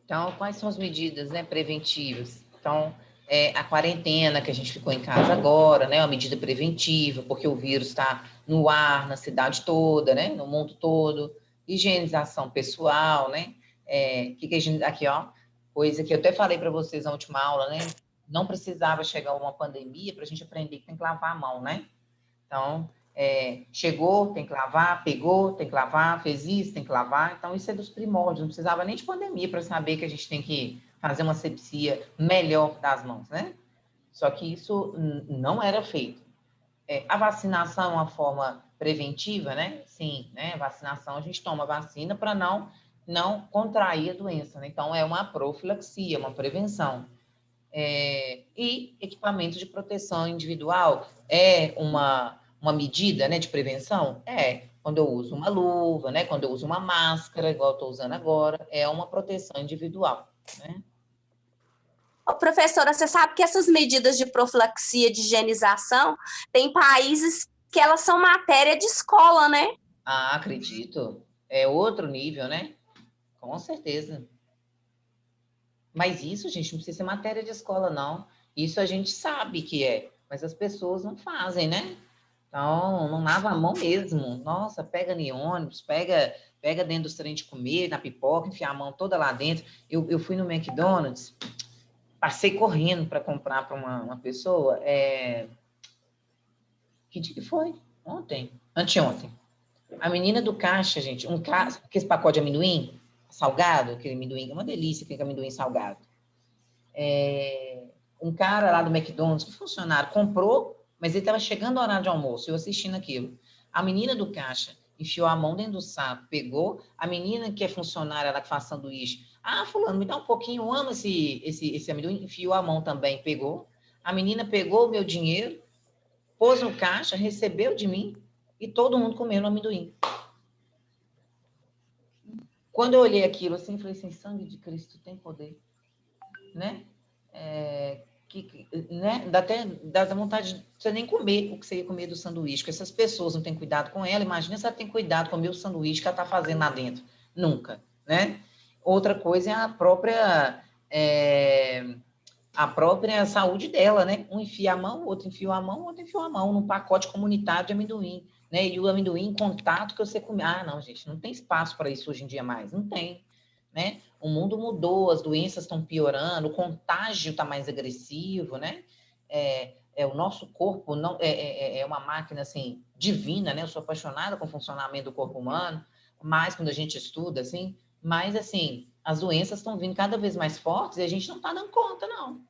Então, quais são as medidas, né, preventivas? Então, a quarentena, que a gente ficou em casa agora, né, uma medida preventiva, porque o vírus está no ar, na cidade toda, né, no mundo todo. Higienização pessoal, né? Que a gente, aqui, ó, coisa que eu até falei para vocês na última aula, né? Não precisava chegar uma pandemia para a gente aprender que tem que lavar a mão, né? Então, chegou, tem que lavar, pegou, tem que lavar, fez isso, tem que lavar. Então, isso é dos primórdios, não precisava nem de pandemia para saber que a gente tem que fazer uma asepsia melhor das mãos, né? Só que isso não era feito. A vacinação é uma forma preventiva, né? Sim, né? Vacinação, a gente toma vacina para não contrair a doença, né? Então, é uma profilaxia, uma prevenção. E equipamento de proteção individual é uma medida, né, de prevenção? Quando eu uso uma luva, né, quando eu uso uma máscara, igual eu estou usando agora, é uma proteção individual, né? Ô, professora, você sabe que essas medidas de profilaxia, de higienização, tem países que elas são matéria de escola, né? Ah, acredito. É outro nível, né? Com certeza. Mas isso, gente, não precisa ser matéria de escola, não. Isso a gente sabe que é, mas as pessoas não fazem, né? Então, não lava a mão mesmo. Nossa, pega no ônibus, pega dentro dos trem de comer, na pipoca, enfia a mão toda lá dentro. Eu fui no McDonald's, passei correndo para comprar para uma pessoa. Que dia que foi? Ontem? Anteontem. A menina do caixa, gente, aquele pacote de amendoim salgado, aquele amendoim, é uma delícia, aquele amendoim salgado. Um cara lá do McDonald's, um funcionário, comprou, mas ele estava chegando ao horário de almoço, eu assistindo aquilo. A menina do caixa enfiou a mão dentro do saco, pegou. A menina que é funcionária, ela que faz sanduíche, fulano, me dá um pouquinho, eu amo esse amendoim, enfiou a mão também, pegou. A menina pegou o meu dinheiro, pôs no caixa, recebeu de mim, e todo mundo comendo amendoim. Quando eu olhei aquilo assim, falei assim, sangue de Cristo tem poder, né? Né? Dá vontade de você nem comer o que você ia comer do sanduíche, porque essas pessoas não têm cuidado com ela, imagina se ela tem cuidado com o meu sanduíche que ela está fazendo lá dentro. Nunca, né? Outra coisa é a própria saúde dela, né? Um enfia a mão, outro enfiou a mão, outro enfiou a mão num pacote comunitário de amendoim, né? E o amendoim em contato que você come. Não, gente, não tem espaço para isso hoje em dia mais, não tem, né? O mundo mudou, as doenças estão piorando, o contágio está mais agressivo, né? O nosso corpo não é uma máquina assim divina, né? Eu sou apaixonada com o funcionamento do corpo humano, mas quando a gente estuda assim, mas assim as doenças estão vindo cada vez mais fortes e a gente não está dando conta, não.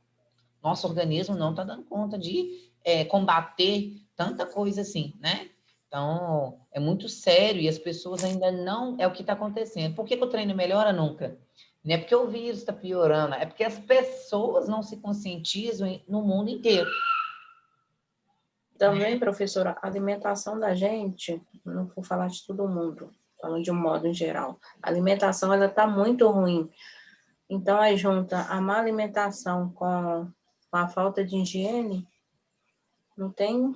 Nosso organismo não está dando conta de combater tanta coisa assim, né? Então, é muito sério e as pessoas ainda não... É o que está acontecendo. Por que o treino melhora nunca? Não é porque o vírus está piorando, é porque as pessoas não se conscientizam no mundo inteiro. Também, professora, a alimentação da gente, não vou falar de todo mundo, falando de um modo em geral, a alimentação, ela está muito ruim. Então, aí junta a má alimentação com a falta de higiene, não tem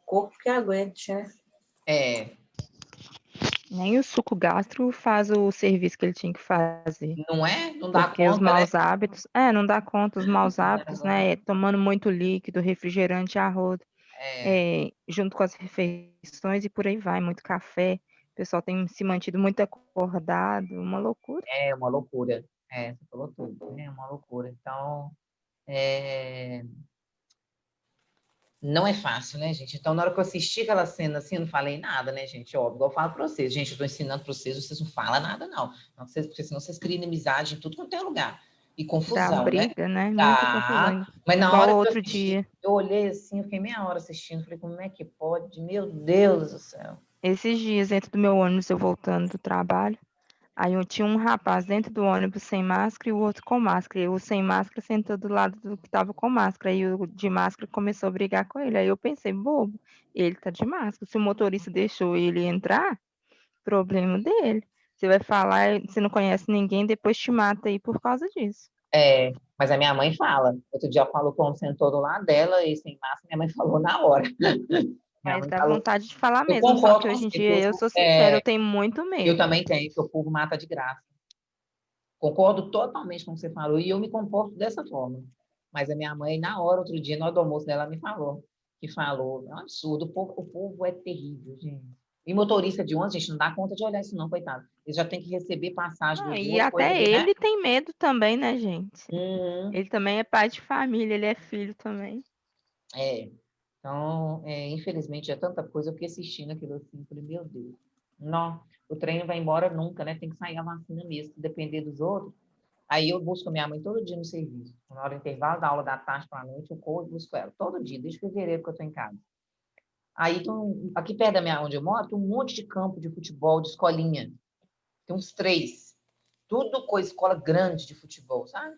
corpo que aguente, né? Nem o suco gástrico faz o serviço que ele tinha que fazer. Não é? Não dá porque conta, os maus né? hábitos... não dá conta, os maus hábitos, né? Tomando muito líquido, refrigerante, arroz, junto com as refeições e por aí vai, muito café. O pessoal tem se mantido muito acordado, uma loucura. É uma loucura. Você falou tudo. É uma loucura. Então, não é fácil, né, gente? Então, na hora que eu assisti aquela cena assim, eu não falei nada, né, gente? Óbvio, igual eu falo para vocês. Gente, eu estou ensinando para vocês não falam nada, não. Porque senão vocês criam inimizade em tudo quanto é lugar. E confusão, Dá briga, né? Muita Dá. confusão. Mas na Igual hora que eu outro assisti, dia. eu olhei assim, eu fiquei meia hora assistindo. Falei, como é que pode? Meu Deus do céu. Esses dias, dentro do meu ônibus, eu voltando do trabalho, aí eu tinha um rapaz dentro do ônibus sem máscara e o outro com máscara. E o sem máscara sentou do lado do que estava com máscara. Aí o de máscara começou a brigar com ele. Aí eu pensei, bobo, ele tá de máscara. Se o motorista deixou ele entrar, problema dele. Você vai falar, você não conhece ninguém, depois te mata aí por causa disso. Mas a minha mãe fala. Outro dia ela falou que o homem sentou do lado dela e sem máscara, minha mãe falou na hora. Mas dá vontade de falar Eu mesmo, só concordo que com hoje em você, dia, eu sou sincera, eu tenho muito medo. Eu também tenho, que o povo mata de graça. Concordo totalmente com o que você falou e eu me comporto dessa forma. Mas a minha mãe, na hora, outro dia, na hora do almoço dela, me falou. É um absurdo, o povo é terrível, gente. E motorista de ônibus, gente, não dá conta de olhar isso não, coitado. Eles já tem que receber passagem dos E outros, coisa até ali, né? ele tem medo também, né, gente? Uhum. Ele também é pai de família, ele é filho também. Então, infelizmente, é tanta coisa, eu fiquei assistindo aquilo assim, falei, meu Deus, não, o trem não vai embora nunca, né? Tem que sair a vacina mesmo, se depender dos outros. Aí eu busco a minha mãe todo dia no serviço. Na hora do intervalo da aula da tarde para a noite, eu corro e busco ela. Todo dia, desde fevereiro que eu estou em casa. Aí, aqui perto da minha, onde eu moro, tem um monte de campo de futebol, de escolinha. Tem uns 3. Tudo com escola grande de futebol, sabe?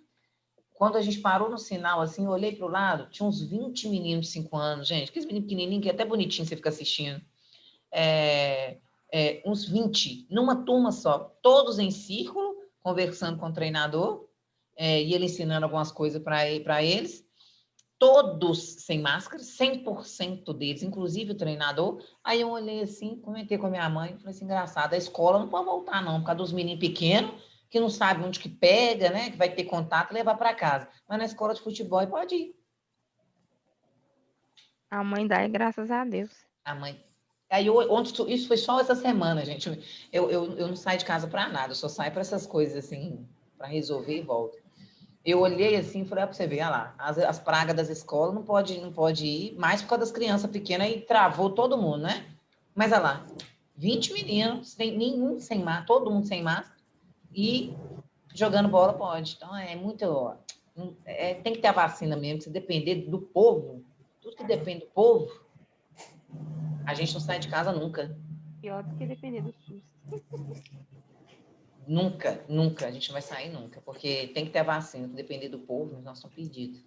Quando a gente parou no sinal, assim, eu olhei para o lado, tinha uns 20 meninos de 5 anos, gente. Aqueles meninos pequenininhos, que é até bonitinho você ficar assistindo. Uns 20, numa turma só. Todos em círculo, conversando com o treinador, e ele ensinando algumas coisas para eles. Todos sem máscara, 100% deles, inclusive o treinador. Aí eu olhei assim, comentei com a minha mãe, falei assim, engraçado, a escola não pode voltar não, por causa dos meninos pequenos, que não sabem onde que pega, né, que vai ter contato, levar para casa. Mas na escola de futebol pode ir. A mãe dá é graças a Deus. A mãe... Aí, isso foi só essa semana, gente. Eu não saio de casa para nada, eu só saio para essas coisas assim, para resolver e volto. Eu olhei assim e falei, para você ver, olha lá, as pragas das escolas não pode ir, mais por causa das crianças pequenas, e travou todo mundo, né? Mas olha lá, 20 meninos, nenhum sem máscara, todo mundo sem máscara, e jogando bola pode. Então, tem que ter a vacina mesmo, se depender do povo, tudo que depende do povo, a gente não sai de casa nunca. Pior do que depender do SUS. Nunca, nunca, a gente não vai sair nunca, porque tem que ter a vacina, se depender do povo, nós estamos perdidos.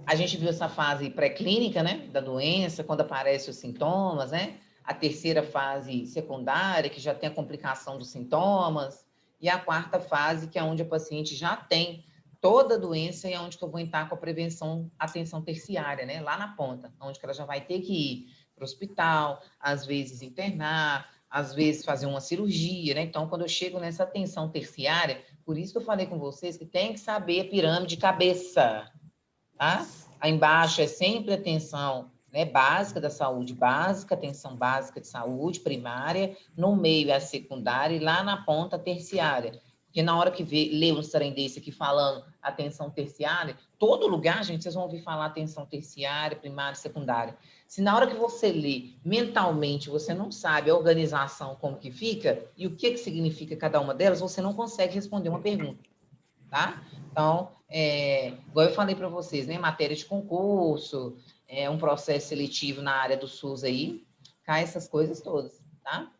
A gente viu essa fase pré-clínica, né, da doença, quando aparecem os sintomas, né? A terceira fase secundária, que já tem a complicação dos sintomas, e a quarta fase, que é onde a paciente já tem toda a doença e é onde que eu vou entrar com a prevenção, atenção terciária, né? Lá na ponta, onde que ela já vai ter que ir para o hospital, às vezes internar, às vezes fazer uma cirurgia, né? Então, quando eu chego nessa atenção terciária, por isso que eu falei com vocês que tem que saber a pirâmide de cabeça, tá? Aí embaixo é sempre atenção, né, básica da saúde básica, atenção básica de saúde primária, no meio é a secundária e lá na ponta a terciária. Porque na hora que lê um trem desse aqui falando atenção terciária, todo lugar, gente, vocês vão ouvir falar atenção terciária, primária, secundária. Se na hora que você lê mentalmente, você não sabe a organização como que fica e o que significa cada uma delas, você não consegue responder uma pergunta, tá? Então, igual eu falei para vocês, né? Matéria de concurso, um processo seletivo na área do SUS aí, cai essas coisas todas, tá?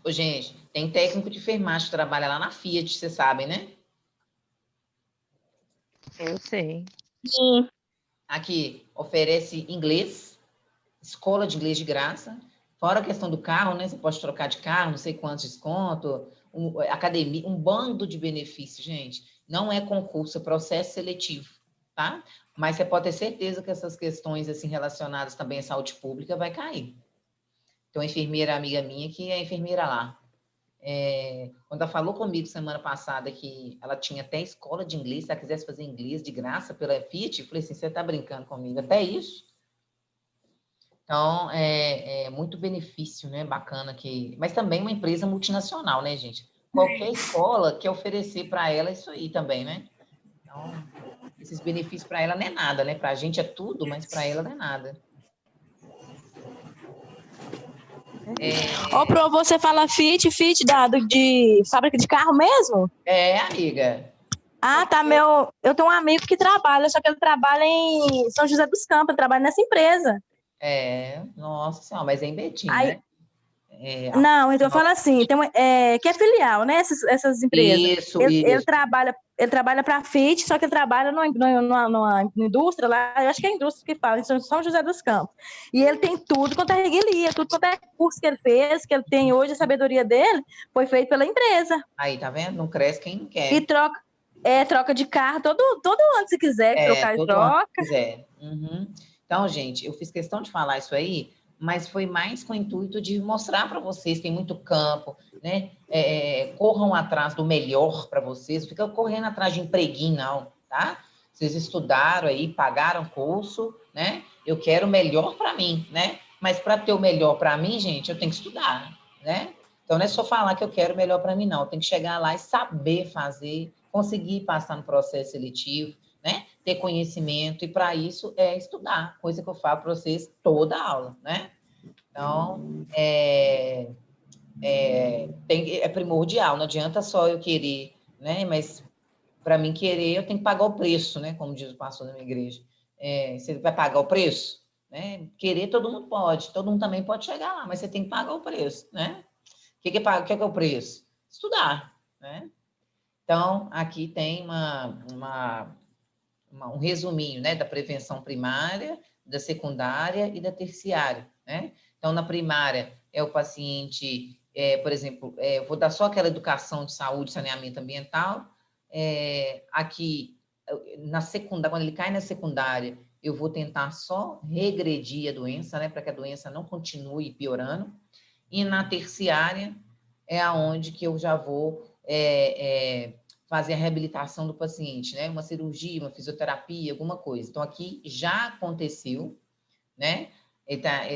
Ô, gente, tem técnico de enfermagem que trabalha lá na Fiat, vocês sabem, né? Eu sei. Sim. Aqui, oferece inglês, escola de inglês de graça, fora a questão do carro, né? Você pode trocar de carro, não sei quantos desconto, academia, um bando de benefícios, gente. Não é concurso, é processo seletivo, tá? Mas você pode ter certeza que essas questões assim relacionadas também à saúde pública vai cair. Então, a enfermeira amiga minha, que é enfermeira lá, quando ela falou comigo semana passada que ela tinha até escola de inglês, se ela quisesse fazer inglês de graça pela Fiat, eu falei assim, você está brincando comigo? Até isso? Então, é muito benefício, né? Bacana que... Mas também uma empresa multinacional, né, gente? Qualquer escola quer oferecer para ela isso aí também, né? Então, esses benefícios para ela não é nada, né? Para a gente é tudo, mas para ela não é nada. Ô, Pro, você fala Fiat de fábrica de carro mesmo? Amiga. Ah, tá, eu tenho um amigo que trabalha, só que ele trabalha em São José dos Campos, ele trabalha nessa empresa. Nossa senhora, mas é em Betim, Aí, né? não, então fala assim, que é filial, né, essas empresas. Isso, Ele isso. trabalha para a Fiat, só que ele trabalha numa indústria lá, eu acho que é a indústria que fala, em São José dos Campos. E ele tem tudo quanto é reguilia, tudo quanto é curso que ele fez, que ele tem hoje, a sabedoria dele, foi feito pela empresa. Aí, tá vendo? Não cresce quem não quer. E troca de carro todo ano, se quiser trocar, ele todo ano troca. que quiser. Uhum. Então, gente, eu fiz questão de falar isso aí, mas foi mais com o intuito de mostrar para vocês, tem muito campo, né? Corram atrás do melhor para vocês, não fica correndo atrás de empreguinho, não, tá? Vocês estudaram aí, pagaram curso, né? Eu quero o melhor para mim, né? Mas para ter o melhor para mim, gente, eu tenho que estudar, né? Então, não é só falar que eu quero o melhor para mim, não. Eu tenho que chegar lá e saber fazer, conseguir passar no processo seletivo, né? Ter conhecimento, e para isso é estudar, coisa que eu falo para vocês toda aula, né? Então, é primordial, não adianta só eu querer, né? Mas para mim querer, eu tenho que pagar o preço, né? Como diz o pastor da minha igreja. Você vai pagar o preço? Né? Querer todo mundo pode, todo mundo também pode chegar lá, mas você tem que pagar o preço, né? O que é o preço? Estudar, né? Então, aqui tem um resuminho, né, da prevenção primária, da secundária e da terciária, né? Então, na primária, é o paciente, por exemplo, eu vou dar só aquela educação de saúde, saneamento ambiental. Aqui, na secundária, quando ele cai na secundária, eu vou tentar só regredir a doença, né, para que a doença não continue piorando. E na terciária é aonde que eu já vou fazer a reabilitação do paciente, né? Uma cirurgia, uma fisioterapia, alguma coisa. Então, aqui já aconteceu, né?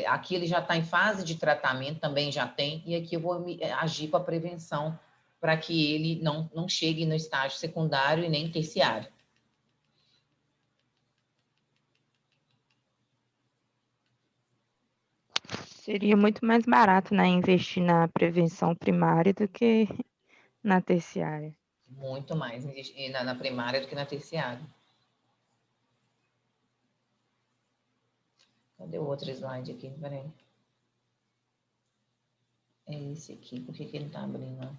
Aqui ele já está em fase de tratamento, também já tem, e aqui eu vou agir com a prevenção para que ele não chegue no estágio secundário e nem terciário. Seria muito mais barato, né, investir na prevenção primária do que na terciária. Muito mais na primária do que na terciária. Cadê o outro slide aqui? Peraí. É esse aqui. Por que ele não está abrindo?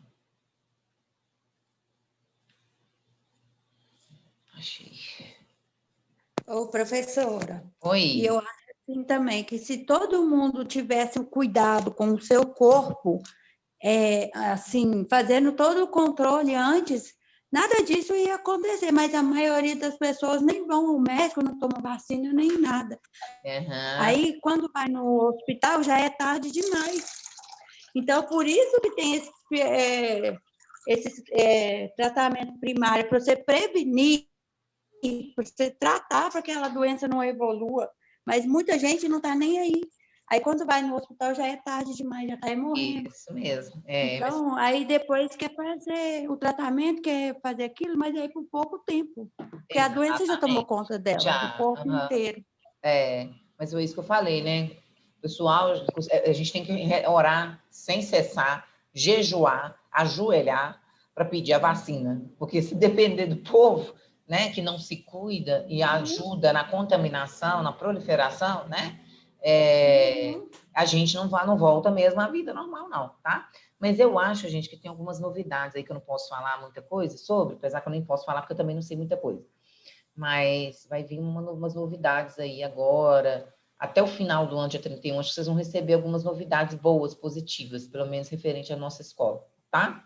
Achei. Ô, professora. Oi. E eu acho assim também que se todo mundo tivesse o cuidado com o seu corpo, assim, fazendo todo o controle antes, nada disso ia acontecer, mas a maioria das pessoas nem vão ao médico, não toma vacina, nem nada. Uhum. Aí, quando vai no hospital, já é tarde demais. Então, por isso que tem esse tratamento primário, para você prevenir, para você tratar para que aquela doença não evolua. Mas muita gente não está nem aí. Aí, quando vai no hospital, já é tarde demais, já está morrendo. Isso mesmo. Então, aí depois quer fazer o tratamento, quer fazer aquilo, mas aí por pouco tempo. Porque a doença já tomou conta dela, do corpo inteiro. Mas é isso que eu falei, né? Pessoal, a gente tem que orar sem cessar, jejuar, ajoelhar para pedir a vacina. Porque se depender do povo, né, que não se cuida e ajuda na contaminação, na proliferação, né? A gente não volta mesmo à vida normal, não, tá? Mas eu acho, gente, que tem algumas novidades aí que eu não posso falar muita coisa sobre, apesar que eu nem posso falar porque eu também não sei muita coisa. Mas vai vir umas novidades aí agora, até o final do ano, dia 31, acho que vocês vão receber algumas novidades boas, positivas, pelo menos referente à nossa escola, tá?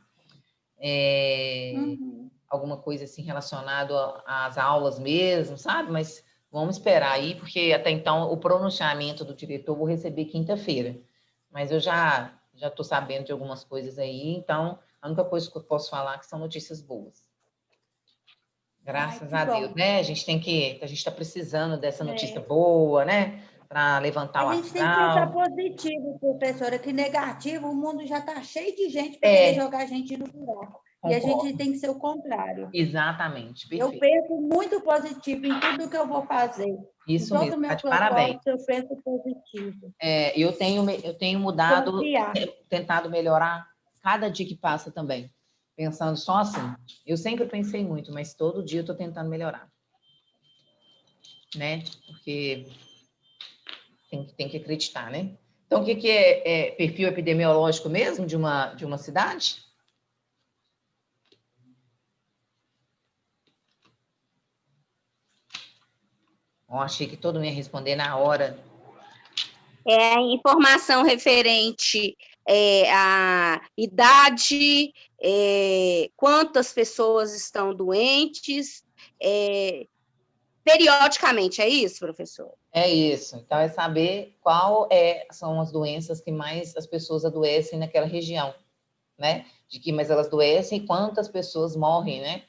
Alguma coisa assim relacionada às aulas mesmo, sabe? Mas vamos esperar aí, porque até então o pronunciamento do diretor eu vou receber quinta-feira. Mas eu já estou sabendo de algumas coisas aí, então a única coisa que eu posso falar é que são notícias boas. Graças a Deus, né? A gente está precisando dessa notícia boa, né? Para levantar o astral. A gente tem que pensar positivo, professora, que negativo, o mundo já está cheio de gente para querer jogar a gente no buraco. Concordo. E a gente tem que ser o contrário. Exatamente, perfeito. Eu penso muito positivo em tudo que eu vou fazer. Isso em todo mesmo, o meu tá de parabéns. Eu penso positivo. Eu tenho mudado, tentado melhorar cada dia que passa também. Pensando só assim. Eu sempre pensei muito, mas todo dia eu estou tentando melhorar. Né? Porque tem que acreditar, né? Então, o que é perfil epidemiológico mesmo de uma cidade? Achei que todo mundo ia responder na hora. A informação referente à idade, quantas pessoas estão doentes, periodicamente, é isso, professor? É isso. Então, é saber são as doenças que mais as pessoas adoecem naquela região, né? De que mais elas adoecem e quantas pessoas morrem, né?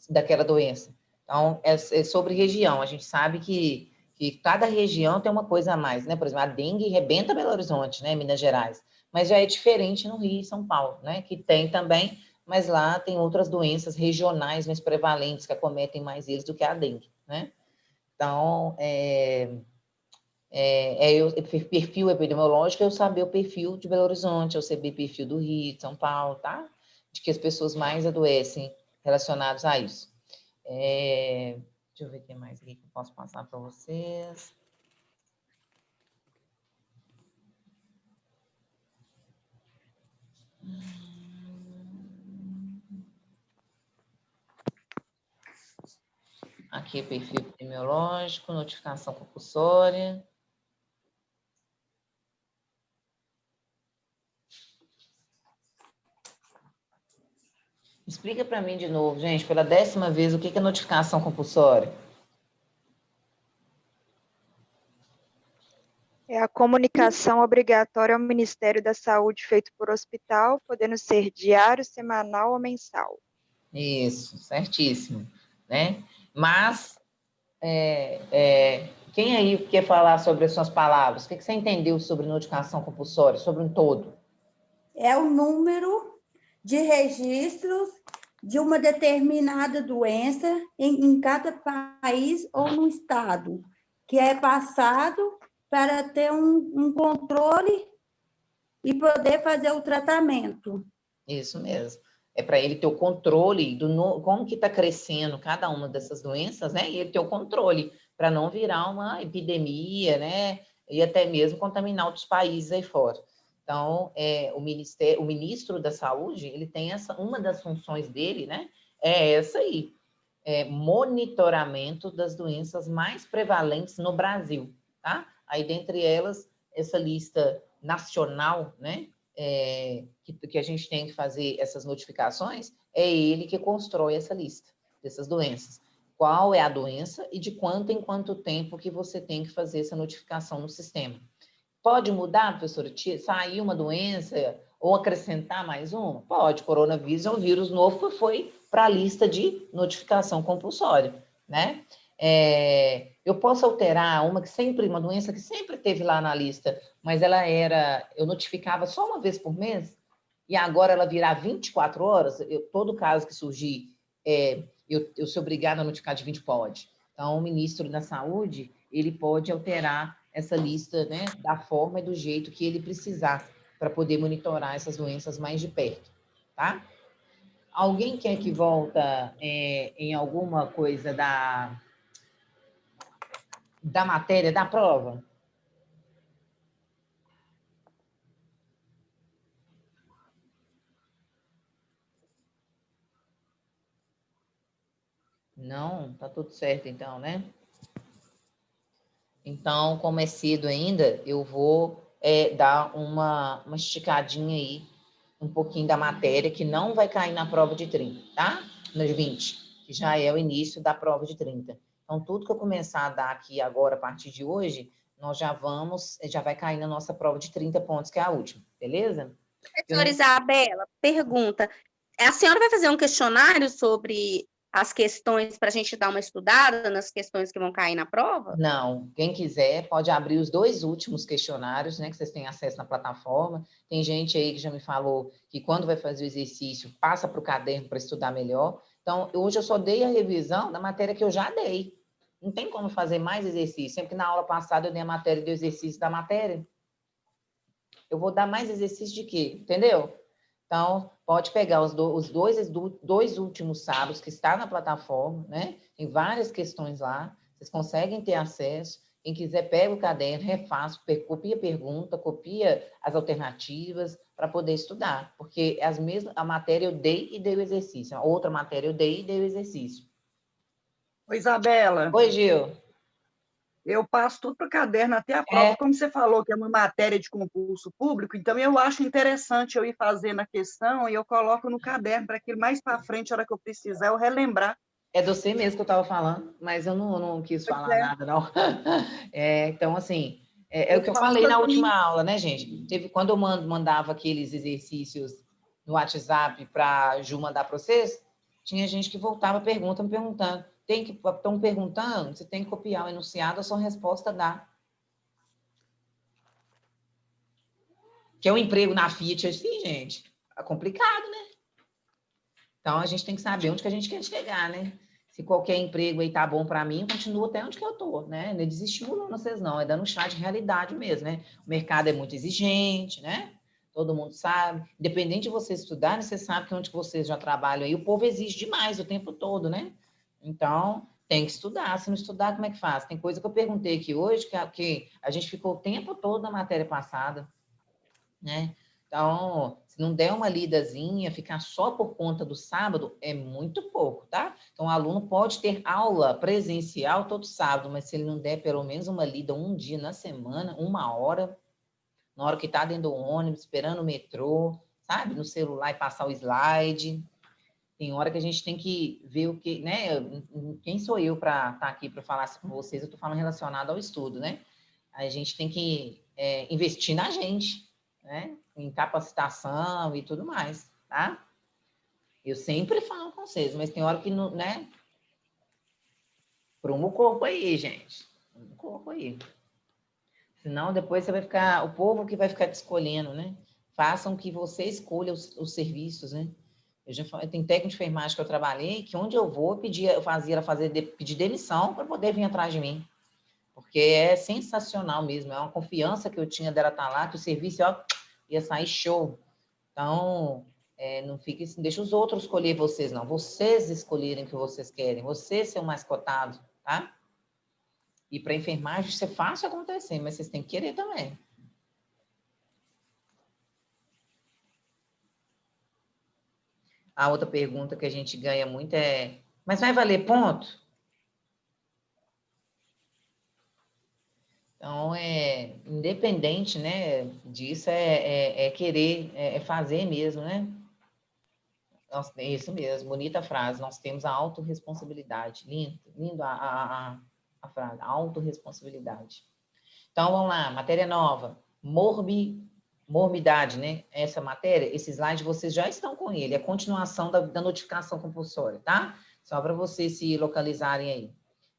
Daquela doença. Então, é sobre região. A gente sabe que cada região tem uma coisa a mais, né? Por exemplo, a dengue rebenta Belo Horizonte, né? Minas Gerais. Mas já é diferente no Rio e São Paulo, né? Que tem também, mas lá tem outras doenças regionais mais prevalentes que acometem mais eles do que a dengue, né? Então, perfil epidemiológico é eu saber o perfil de Belo Horizonte, eu saber o perfil do Rio, de São Paulo, tá? De que as pessoas mais adoecem relacionados a isso. Deixa eu ver o que mais aqui que eu posso passar para vocês. Aqui, perfil epidemiológico, notificação compulsória. Explica para mim de novo, gente, pela 10ª vez, o que é notificação compulsória? É a comunicação obrigatória ao Ministério da Saúde feito por hospital, podendo ser diário, semanal ou mensal. Isso, certíssimo, né? Mas, quem aí quer falar sobre as suas palavras? O que você entendeu sobre notificação compulsória, sobre um todo? É o número de registros de uma determinada doença em cada país ou no estado, que é passado para ter um controle e poder fazer o tratamento. Isso mesmo. É para ele ter o controle como que está crescendo cada uma dessas doenças, né? E ele ter o controle para não virar uma epidemia, né? E até mesmo contaminar outros países aí fora. Então, o ministro da Saúde, ele tem uma das funções dele, né? É essa aí, monitoramento das doenças mais prevalentes no Brasil, tá? Aí, dentre elas, essa lista nacional, né? Que a gente tem que fazer essas notificações, é ele que constrói essa lista dessas doenças. Qual é a doença e de quanto em quanto tempo que você tem que fazer essa notificação no sistema. Pode mudar, professora? Sair uma doença ou acrescentar mais uma? Pode. Coronavírus é um vírus novo que foi para a lista de notificação compulsória, né? Eu posso alterar uma doença que sempre teve lá na lista, mas eu notificava só uma vez por mês, e agora ela virar 24 horas, todo caso que surgir, eu sou obrigada a notificar de 20, pode. Então, o ministro da Saúde, ele pode alterar essa lista, né, da forma e do jeito que ele precisar, para poder monitorar essas doenças mais de perto, tá? Alguém quer que volta em alguma coisa da matéria da prova? Não? Tá tudo certo então, né? Então, como é cedo ainda, eu vou dar uma esticadinha aí, um pouquinho da matéria, que não vai cair na prova de 30, tá? Nos 20, que já é o início da prova de 30. Então, tudo que eu começar a dar aqui agora, a partir de hoje, nós já vai cair na nossa prova de 30 pontos, que é a última, beleza? Professora Isabela, pergunta, a senhora vai fazer um questionário sobre as questões para a gente dar uma estudada nas questões que vão cair na prova? Não, quem quiser pode abrir os 2 últimos questionários, né, que vocês têm acesso na plataforma. Tem gente aí que já me falou que quando vai fazer o exercício, passa para o caderno para estudar melhor. Então, hoje eu só dei a revisão da matéria que eu já dei. Não tem como fazer mais exercício. Sempre que na aula passada eu dei a matéria do exercício da matéria. Eu vou dar mais exercício de quê? Entendeu? Então, pode pegar os dois últimos sábados que está na plataforma, né? Tem várias questões lá. Vocês conseguem ter acesso. Quem quiser, pega o caderno, refaz, copia a pergunta, copia as alternativas para poder estudar. Porque a matéria eu dei e dei o exercício. A outra matéria eu dei e dei o exercício. Oi, Isabela. Oi, Gil. Eu passo tudo para o caderno até a prova, como você falou, que é uma matéria de concurso público, então eu acho interessante eu ir fazendo a questão e eu coloco no caderno para que mais para frente, a hora que eu precisar, eu relembrar É de você mesmo que eu estava falando, mas eu não quis falar nada, não. Então, assim, é o que eu falei na última aula, né, gente? Quando eu mandava aqueles exercícios no WhatsApp para a Ju mandar para vocês, tinha gente que voltava me perguntando. Estão perguntando, você tem que copiar o enunciado, a sua resposta dá. Que é um emprego na Fiat assim, gente, é complicado, né? Então, a gente tem que saber onde que a gente quer chegar, né? Se qualquer emprego aí tá bom para mim, eu continuo até onde que eu tô, né? Não é desestimulando vocês, não. É dando um chá de realidade mesmo, né? O mercado é muito exigente, né? Todo mundo sabe. Independente de você estudar, você sabe que onde vocês já trabalham aí, o povo exige demais o tempo todo, né? Então, tem que estudar. Se não estudar, como é que faz? Tem coisa que eu perguntei aqui hoje, que a gente ficou o tempo todo na matéria passada, né? Então, se não der uma lidazinha, ficar só por conta do sábado, é muito pouco, tá? Então, o aluno pode ter aula presencial todo sábado, mas se ele não der pelo menos uma lida um dia na semana, 1 hora, na hora que está dentro do ônibus, esperando o metrô, sabe? No celular e passar o slide. Tem hora que a gente tem que ver o que, né? Quem sou eu para estar aqui para falar com vocês? Eu estou falando relacionado ao estudo, né? A gente tem que investir na gente, né? Em capacitação e tudo mais, tá? Eu sempre falo com vocês, mas tem hora que não, né? Pruma o corpo aí, gente. Pruma o corpo aí. Senão depois você vai ficar, o povo que vai ficar te escolhendo, né? Façam que você escolha os serviços, né? Tem técnico de enfermagem que eu trabalhei, que onde eu vou, eu fazia ela pedir demissão para poder vir atrás de mim. Porque é sensacional mesmo, é uma confiança que eu tinha dela estar lá, que o serviço ia sair show. Então, não fique assim, deixa os outros escolher vocês, não. Vocês escolherem o que vocês querem, vocês ser o mais cotado, tá? E para enfermagem, isso é fácil acontecer, mas vocês têm que querer também. A outra pergunta que a gente ganha muito é, mas vai valer ponto? Então, independente, né, disso, querer, fazer mesmo, né? É isso mesmo, bonita frase. Nós temos a autorresponsabilidade. Lindo a frase, autorresponsabilidade. Então, vamos lá, matéria nova. Morbidade, né? Essa matéria, esse slide, vocês já estão com ele. É a continuação da notificação compulsória, tá? Só para vocês se localizarem aí.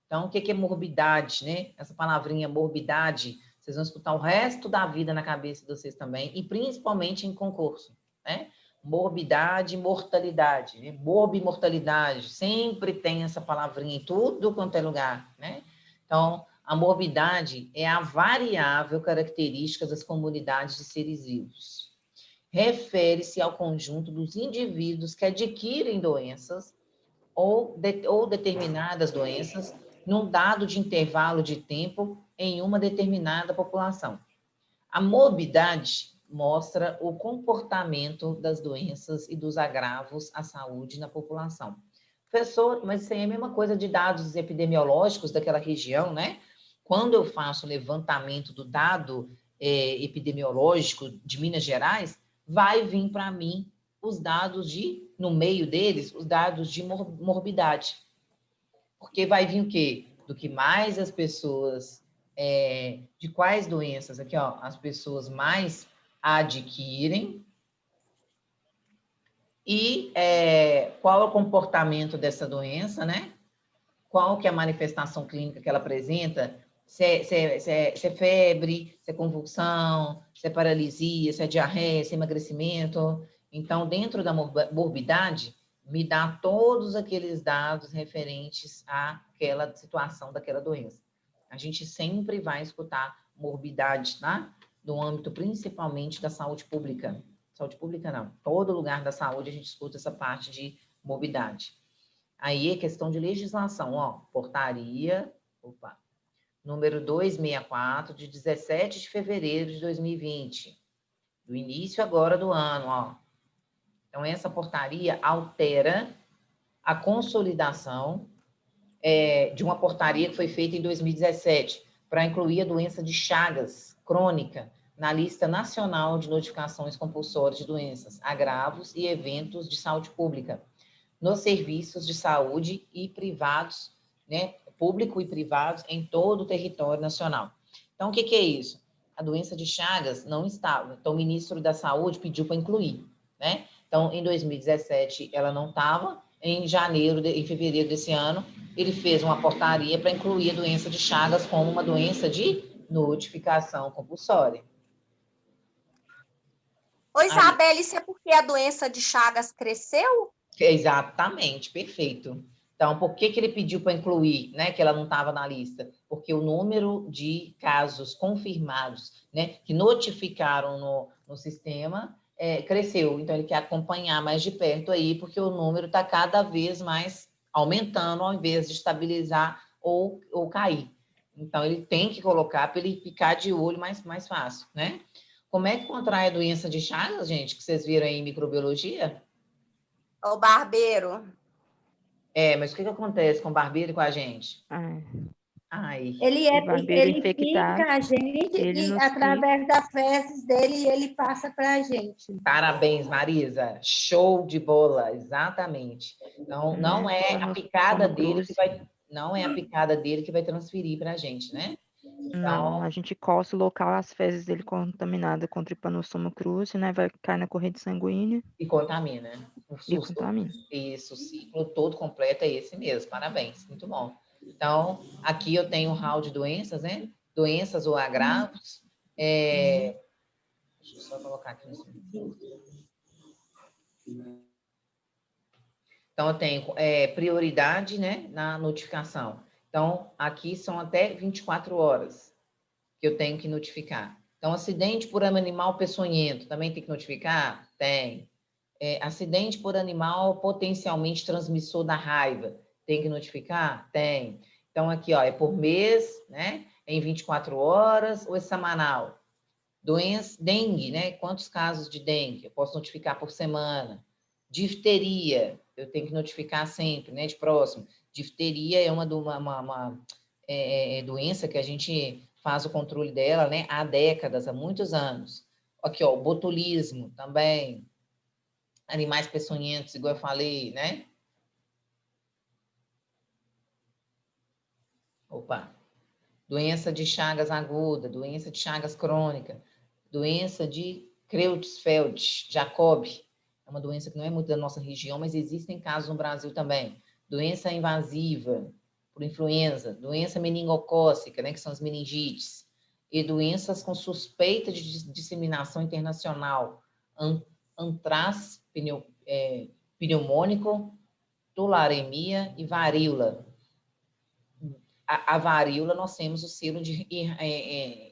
Então, o que é morbidade, né? Essa palavrinha morbidade, vocês vão escutar o resto da vida na cabeça de vocês também, e principalmente em concurso, né? Morbidade, mortalidade, né? Morbimortalidade, sempre tem essa palavrinha em tudo quanto é lugar, né? Então, a morbidade é a variável característica das comunidades de seres vivos. Refere-se ao conjunto dos indivíduos que adquirem doenças ou determinadas doenças num dado de intervalo de tempo em uma determinada população. A morbidade mostra o comportamento das doenças e dos agravos à saúde na população. Professor, mas isso aí é a mesma coisa de dados epidemiológicos daquela região, né? Quando eu faço o levantamento do dado epidemiológico de Minas Gerais, vai vir para mim os dados no meio deles, os dados de morbidade. Porque vai vir o quê? Do que mais as pessoas, de quais doenças, aqui, ó, as pessoas mais adquirem e qual é o comportamento dessa doença, né? Qual que é a manifestação clínica que ela apresenta? Se é febre, se é convulsão, se é paralisia, se é diarreia, se é emagrecimento. Então, dentro da morbidade, me dá todos aqueles dados referentes àquela situação daquela doença. A gente sempre vai escutar morbidade, tá? No âmbito principalmente da saúde pública. Saúde pública não. Todo lugar da saúde a gente escuta essa parte de morbidade. Aí é questão de legislação, ó, portaria, número 264, de 17 de fevereiro de 2020, do início agora do ano, ó. Então, essa portaria altera a consolidação de uma portaria que foi feita em 2017, para incluir a doença de Chagas crônica na lista nacional de notificações compulsórias de doenças, agravos e eventos de saúde pública. nos serviços de saúde e privados, né, público e privados em todo o território nacional. Então, o que é isso? A doença de Chagas não estava. Então, o ministro da Saúde pediu para incluir, né? Então, em 2017, ela não estava. Em fevereiro desse ano, ele fez uma portaria para incluir a doença de Chagas como uma doença de notificação compulsória. Ô, Isabela, isso é porque a doença de Chagas cresceu? Exatamente, perfeito. Então, por que ele pediu para incluir, né, que ela não estava na lista? Porque o número de casos confirmados, né, que notificaram no sistema, cresceu. Então, ele quer acompanhar mais de perto aí, porque o número está cada vez mais aumentando, ao invés de estabilizar ou cair. Então, ele tem que colocar para ele ficar de olho mais fácil, né? Como é que contrai a doença de Chagas, gente, que vocês viram aí em microbiologia? O barbeiro. Mas o que acontece com o barbeiro e com a gente? Ai. Ele pica a gente e através das fezes dele ele passa para a gente. Parabéns, Marisa. Show de bola, exatamente. Então, não é a picada dele que vai, não é a picada dele que vai transferir para a gente, né? Então, não, a gente coça o local, as fezes dele contaminadas com Trypanosoma cruzi, né? Vai cair na corrente sanguínea. E contamina. E contamina. Isso, o ciclo todo completo é esse mesmo. Parabéns, muito bom. Então, aqui eu tenho um hall de doenças, né? Doenças ou agravos. Deixa eu só colocar aqui nesse momento. Então, eu tenho prioridade, né, na notificação. Então, aqui são até 24 horas que eu tenho que notificar. Então, acidente por animal peçonhento, também tem que notificar? Tem. Acidente por animal potencialmente transmissor da raiva, tem que notificar? Tem. Então, aqui, ó, é por mês, né, em 24 horas, ou é semanal? Doença, dengue, né, quantos casos de dengue? Eu posso notificar por semana. Difteria, eu tenho que notificar sempre, né, de próximo. Difteria é uma doença que a gente faz o controle dela, né, há décadas, há muitos anos. Aqui, ó, o botulismo também. Animais peçonhentos, igual eu falei, né? Opa. Doença de Chagas aguda, doença de Chagas crônica, doença de Creutzfeldt-Jakob. É uma doença que não é muito da nossa região, mas existem casos no Brasil também. Doença invasiva por influenza, doença meningocócica, né, que são as meningites, e doenças com suspeita de disseminação internacional, antraz pneumônico, tularemia e varíola. A varíola nós temos o selo de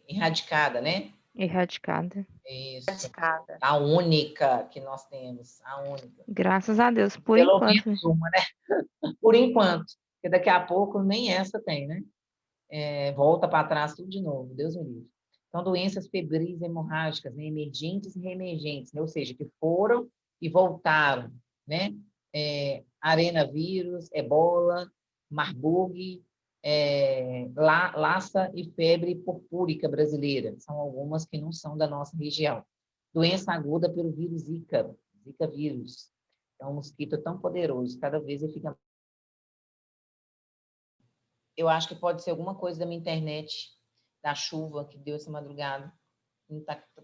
erradicada, né? Erradicada. Isso. Erradicada. A única que nós temos, a única. Graças a Deus, por Pelo enquanto. menos uma, né? Por enquanto. Porque daqui a pouco nem essa tem, né? Volta para trás tudo de novo, Deus me livre. Então, doenças febris hemorrágicas, né? Emergentes e reemergentes, né? Ou seja, que foram e voltaram, né? Arenavírus, ebola, Marburg, Lassa e febre purpúrica brasileira. São algumas que não são da nossa região. Doença aguda pelo vírus Zika, Zika vírus. É um mosquito tão poderoso, cada vez ele fica... Eu acho que pode ser alguma coisa da minha internet, da chuva que deu essa madrugada.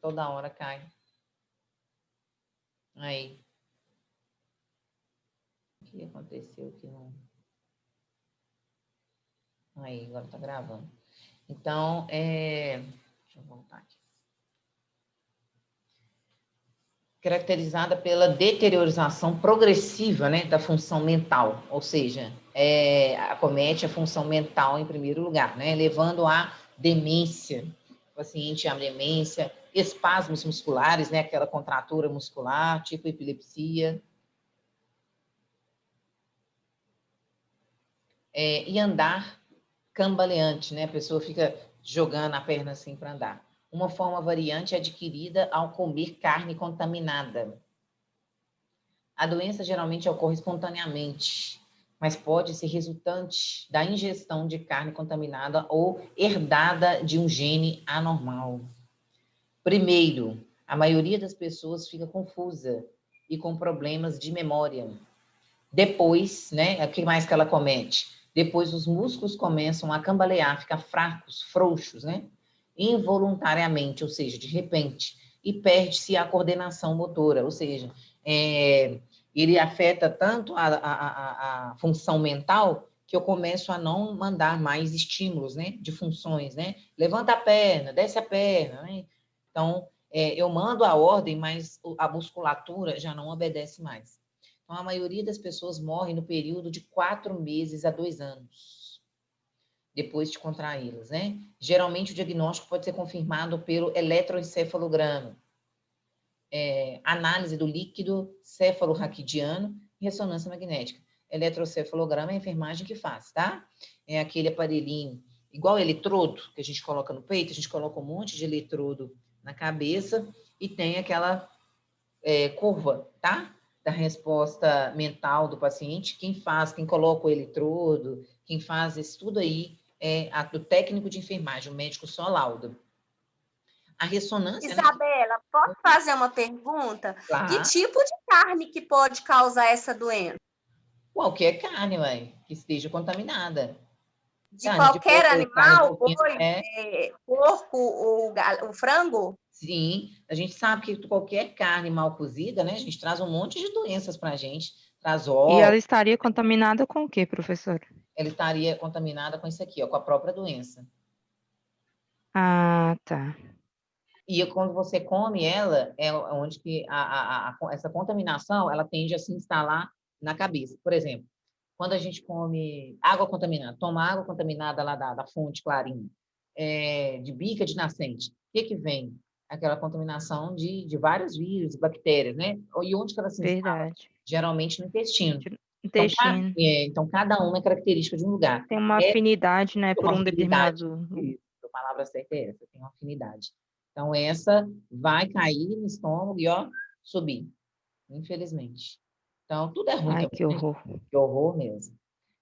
Toda hora cai. Aí. O que aconteceu que não... Aí, agora tá gravando. Então, deixa eu voltar aqui. Caracterizada pela deteriorização progressiva, né, da função mental, ou seja, acomete a função mental em primeiro lugar, né, levando à demência, o paciente a demência, espasmos musculares, né, aquela contratura muscular, tipo epilepsia, e andar cambaleante, né, a pessoa fica jogando a perna assim para andar. Uma forma variante adquirida ao comer carne contaminada. A doença geralmente ocorre espontaneamente, mas pode ser resultante da ingestão de carne contaminada ou herdada de um gene anormal. Primeiro, a maioria das pessoas fica confusa e com problemas de memória. Depois, né, o que mais que ela comete? Depois os músculos começam a cambalear, ficar fracos, frouxos, né? Involuntariamente, ou seja, de repente, e perde-se a coordenação motora, ou seja, ele afeta tanto a função mental que eu começo a não mandar mais estímulos, né, de funções, né? Levanta a perna, desce a perna, né? Então, eu mando a ordem, mas a musculatura já não obedece mais. Então, a maioria das pessoas morre no período de 4 meses a 2 anos, depois de contraí-las, né? Geralmente, o diagnóstico pode ser confirmado pelo eletroencefalograma, análise do líquido cefalorraquidiano e ressonância magnética. Eletrocefalograma é a enfermagem que faz, tá? É aquele aparelhinho, igual eletrodo que a gente coloca no peito, a gente coloca um monte de eletrodo na cabeça e tem aquela curva, tá? Da resposta mental do paciente. Quem coloca o eletrodo, quem faz isso tudo aí é o técnico de enfermagem, o médico só lauda. A ressonância... Isabela, né? Posso fazer uma pergunta? Claro. Que tipo de carne que pode causar essa doença? Qualquer carne, mãe, que esteja contaminada. De qualquer animal? Boi, porco ou o frango? Sim, a gente sabe que qualquer carne mal cozida, né? A gente traz um monte de doenças para a gente. Traz E ela estaria contaminada com o quê, professor? Ela estaria contaminada com isso aqui, ó, com a própria doença. Ah, tá. E quando você come ela, é onde que essa contaminação, ela tende a se instalar na cabeça. Por exemplo, quando a gente come água contaminada, toma água contaminada lá da fonte Clarinha, de bica de nascente, o que vem? Aquela contaminação de vários vírus e bactérias, né? E onde que ela se instala? Verdade. Geralmente no intestino. Intestino. Então, cada uma é característica de um lugar. Tem uma afinidade, né, por um determinado... Isso, a palavra certa é essa, tem uma afinidade. Então, essa vai cair no estômago e, ó, subir, infelizmente. Então, tudo é ruim. Ai, também, que horror. né? Que horror mesmo.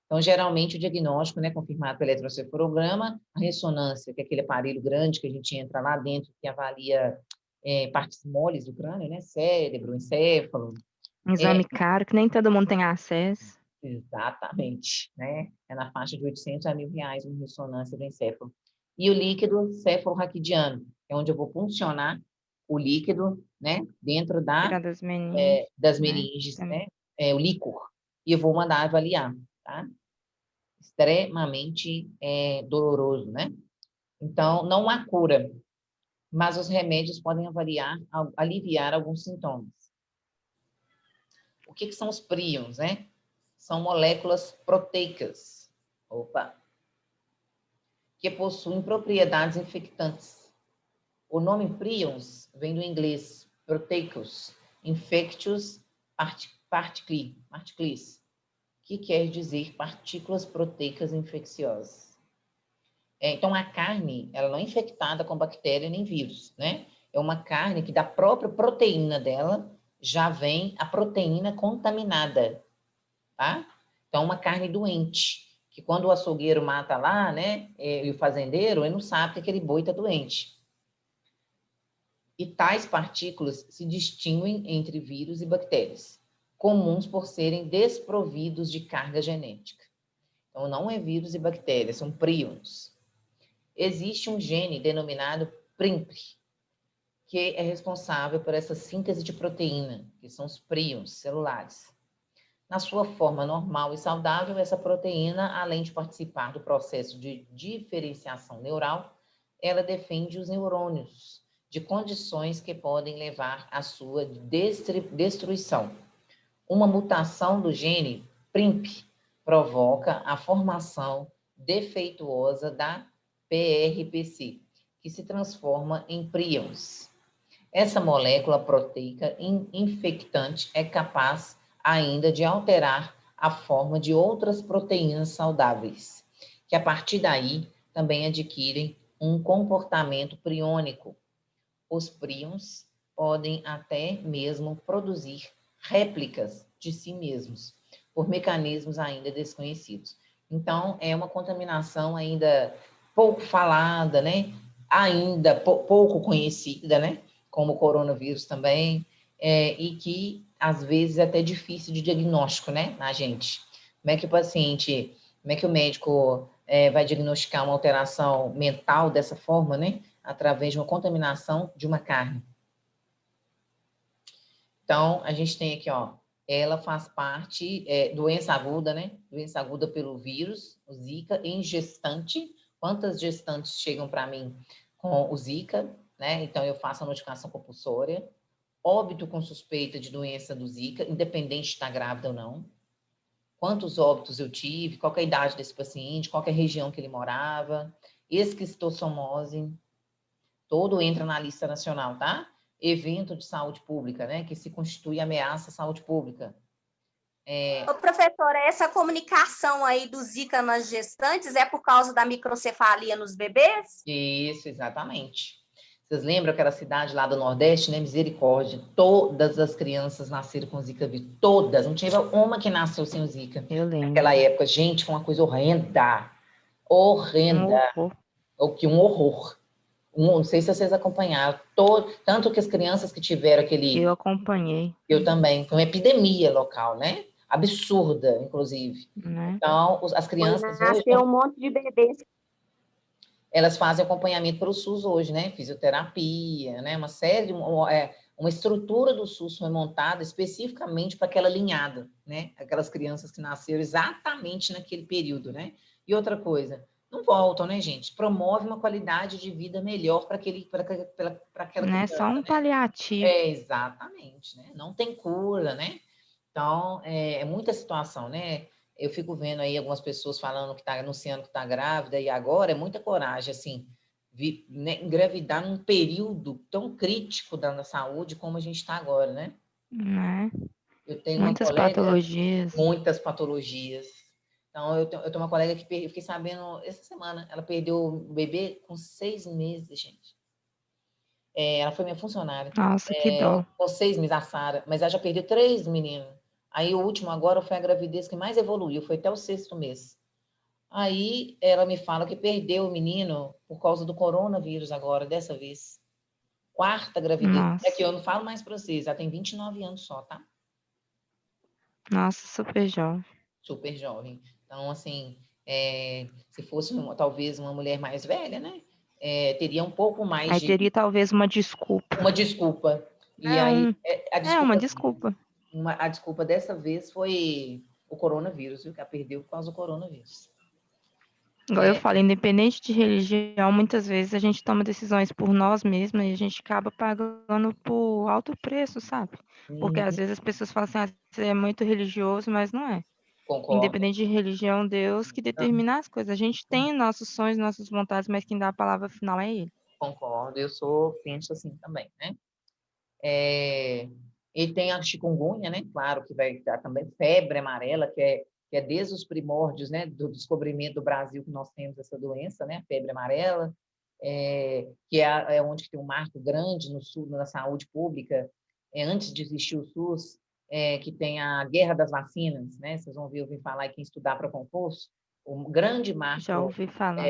Então, geralmente, o diagnóstico, né, confirmado pelo eletrocefalograma, a ressonância, que é aquele aparelho grande que a gente entra lá dentro, que avalia partes moles do crânio, né, cérebro, encéfalo. Um exame caro, que nem todo mundo tem acesso. Exatamente, né? É na faixa de 800 a R$1.000 uma ressonância do encéfalo. E o líquido cefalorraquidiano, é onde eu vou puncionar o líquido, né, dentro das meninges, das meninges, né? O líquor, e eu vou mandar avaliar, tá? Extremamente doloroso, né? Então, não há cura, mas os remédios podem aliviar alguns sintomas. O que são os príons, né? São moléculas proteicas, que possuem propriedades infectantes. O nome prions vem do inglês proteicus, infectious particles, que quer dizer partículas proteicas infecciosas. Então, a carne, ela não é infectada com bactéria nem vírus, né? É uma carne que da própria proteína dela já vem a proteína contaminada, tá? Então, uma carne doente, que quando o açougueiro mata lá, né, e o fazendeiro, ele não sabe que aquele boi está doente. E tais partículas se distinguem entre vírus e bactérias, comuns por serem desprovidos de carga genética. Então, não é vírus e bactérias, são príons. Existe um gene denominado PRIMP, que é responsável por essa síntese de proteína, que são os príons celulares. Na sua forma normal e saudável, essa proteína, além de participar do processo de diferenciação neural, ela defende os neurônios de condições que podem levar à sua destruição. Uma mutação do gene PRIMP provoca a formação defeituosa da PRPC, que se transforma em príons. Essa molécula proteica infectante é capaz ainda de alterar a forma de outras proteínas saudáveis, que a partir daí também adquirem um comportamento priônico. Os príons podem até mesmo produzir réplicas de si mesmos, por mecanismos ainda desconhecidos. Então, é uma contaminação ainda pouco falada, né? Ainda pouco conhecida, né? Como o coronavírus também, e que às vezes, é até difícil de diagnóstico, né, na gente. Como é que o paciente, como é que o médico vai diagnosticar uma alteração mental dessa forma, né, através de uma contaminação de uma carne? Então, a gente tem aqui, ó, ela faz parte, doença aguda, né? Doença aguda pelo vírus, o Zika, em gestante. Quantas gestantes chegam para mim com o Zika, né? Então, eu faço a notificação compulsória. Óbito com suspeita de doença do Zika, independente de estar grávida ou não. Quantos óbitos eu tive, qual é a idade desse paciente, qual é a região que ele morava, esquistossomose, todo entra na lista nacional, tá? Evento de saúde pública, né? Que se constitui ameaça à saúde pública. Ô, professora, essa comunicação aí do Zika nas gestantes é por causa da microcefalia nos bebês? Isso, exatamente. Vocês lembram aquela cidade lá do Nordeste, né? Misericórdia. Todas as crianças nasceram com Zika vírus. Todas. Não tinha uma que nasceu sem o Zika. Eu lembro. Naquela época, gente, foi uma coisa horrenda. Horrenda. Um horror. Não sei se vocês acompanharam. Tanto que as crianças que tiveram aquele... Eu acompanhei. Eu também. Foi uma epidemia local, né? Absurda, inclusive. Né? Então, as crianças... Nasceu um monte de bebês. Elas fazem acompanhamento pelo SUS hoje, né? Fisioterapia, né? Uma série, uma estrutura do SUS foi montada especificamente para aquela linhada, né? Aquelas crianças que nasceram exatamente naquele período, né? E outra coisa, não voltam, né, gente? Promove uma qualidade de vida melhor para aquela Não é criança. só um paliativo. Exatamente, né? Não tem cura, né? Então, é muita situação, né? Eu fico vendo aí algumas pessoas falando que está anunciando que está grávida, e agora é muita coragem, assim, né, engravidar num período tão crítico da saúde como a gente está agora, né? Né? Eu tenho Muitas patologias. Muitas patologias. Então, eu tenho uma colega que eu fiquei sabendo essa semana, ela perdeu o bebê com 6 meses, gente. Ela foi minha funcionária. Nossa, que dó. Com 6 meses, a Sara, mas ela já perdeu 3 meninos. Aí o último agora foi a gravidez que mais evoluiu, foi até o 6º mês. Aí ela me fala que perdeu o menino por causa do coronavírus agora, dessa vez. 4ª gravidez. Nossa. É que eu não falo mais para vocês, ela tem 29 anos só, tá? Nossa, super jovem. Super jovem. Então, assim, se fosse talvez uma mulher mais velha, né? Teria um pouco mais aí teria talvez uma desculpa. Uma desculpa. E aí, uma desculpa. A desculpa dessa vez foi o coronavírus, viu? Que ela perdeu por causa do coronavírus. Igual eu falo, independente de religião, muitas vezes a gente toma decisões por nós mesmos e a gente acaba pagando por alto preço, sabe? Porque às vezes as pessoas falam assim, você é muito religioso, mas não é. Concordo. Independente de religião, Deus que determina as coisas. A gente tem nossos sonhos, nossas vontades, mas quem dá a palavra final é Ele. Concordo, penso assim também, né? E tem a chikungunya, né? Claro que vai dar também febre amarela, que é desde os primórdios, né, do descobrimento do Brasil que nós temos essa doença, né, febre amarela, que é onde tem um marco grande no sul, na saúde pública, antes de existir o SUS, que tem a guerra das vacinas, né? Vocês vão ouvir falar, e quem estudar para concurso, o grande marco, já ouvi falar.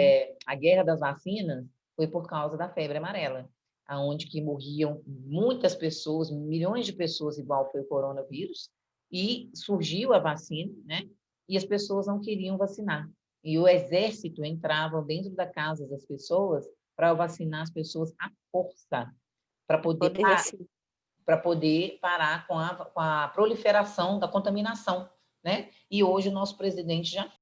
A guerra das vacinas foi por causa da febre amarela, aonde que morriam muitas pessoas, milhões de pessoas, igual foi o coronavírus, e surgiu a vacina, né? E as pessoas não queriam vacinar. E o exército entrava dentro da casa das pessoas para vacinar as pessoas à força, para poder parar com a proliferação da contaminação, né? E hoje o nosso presidente já